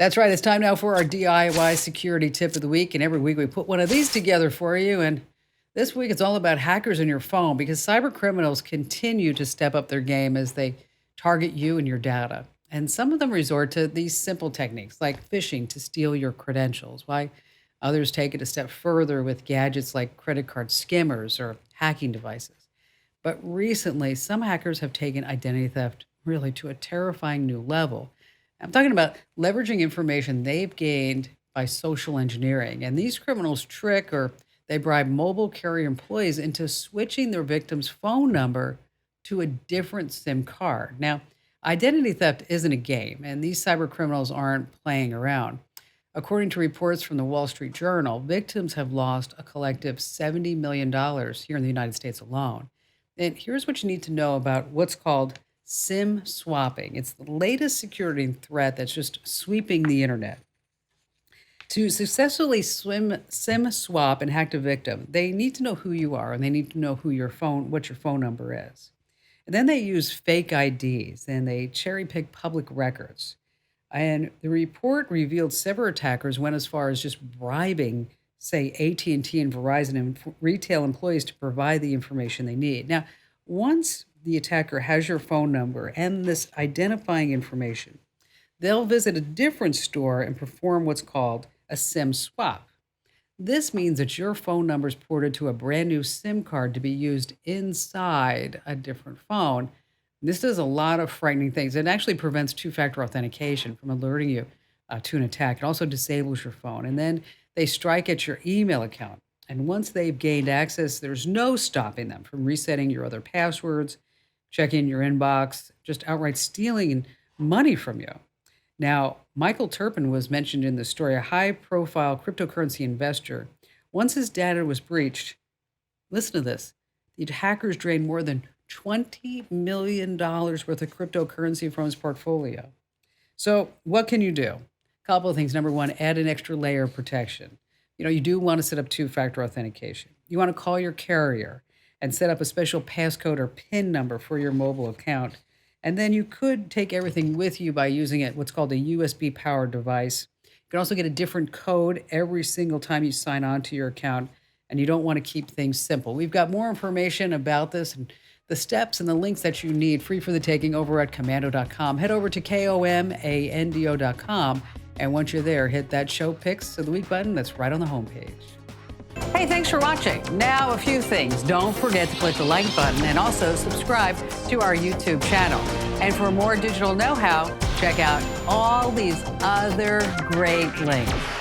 That's right. It's time now for our DIY security tip of the week. And every week we put one of these together for you. And this week it's all about hackers and your phone because cyber criminals continue to step up their game as they target you and your data. And some of them resort to these simple techniques like phishing to steal your credentials, while others take it a step further with gadgets like credit card skimmers or hacking devices. But recently, some hackers have taken identity theft really to a terrifying new level. I'm talking about leveraging information they've gained by social engineering. And these criminals trick or they bribe mobile carrier employees into switching their victim's phone number to a different SIM card. Now, identity theft isn't a game, and these cyber criminals aren't playing around. According to reports from the Wall Street Journal, victims have lost a collective $70 million dollars here in the United States alone. And here's what you need to know about what's called SIM swapping. It's the latest security threat that's just sweeping the internet. To successfully SIM swap and hack a victim, they need to know who you are and they need to know what your phone number is. And then they use fake IDs and they cherry pick public records. And the report revealed several attackers went as far as just bribing, say, AT&T and T and Verizon and retail employees to provide the information they need. Now, once the attacker has your phone number and this identifying information, they'll visit a different store and perform what's called a SIM swap. This means that your phone number is ported to a brand new SIM card to be used inside a different phone. This does a lot of frightening things. It actually prevents two-factor authentication from alerting you to an attack. It also disables your phone. And then they strike at your email account. And once they've gained access, there's no stopping them from resetting your other passwords, checking your inbox, just outright stealing money from you. Now, Michael Turpin was mentioned in the story, a high-profile cryptocurrency investor. Once his data was breached, listen to this, the hackers drained more than $20 million worth of cryptocurrency from his portfolio. So what can you do? A couple of things. Number one, add an extra layer of protection. You do want to set up two-factor authentication. You want to call your carrier and set up a special passcode or PIN number for your mobile account. And then you could take everything with you by using what's called a USB-powered device. You can also get a different code every single time you sign on to your account, and you don't want to keep things simple. We've got more information about this and the steps and the links that you need free for the taking over at komando.com. Head over to komando.com, and once you're there, hit that Show Picks of the Week button that's right on the homepage. Hey, thanks for watching. Now, a few things. Don't forget to click the like button and also subscribe to our YouTube channel. And for more digital know-how, check out all these other great links.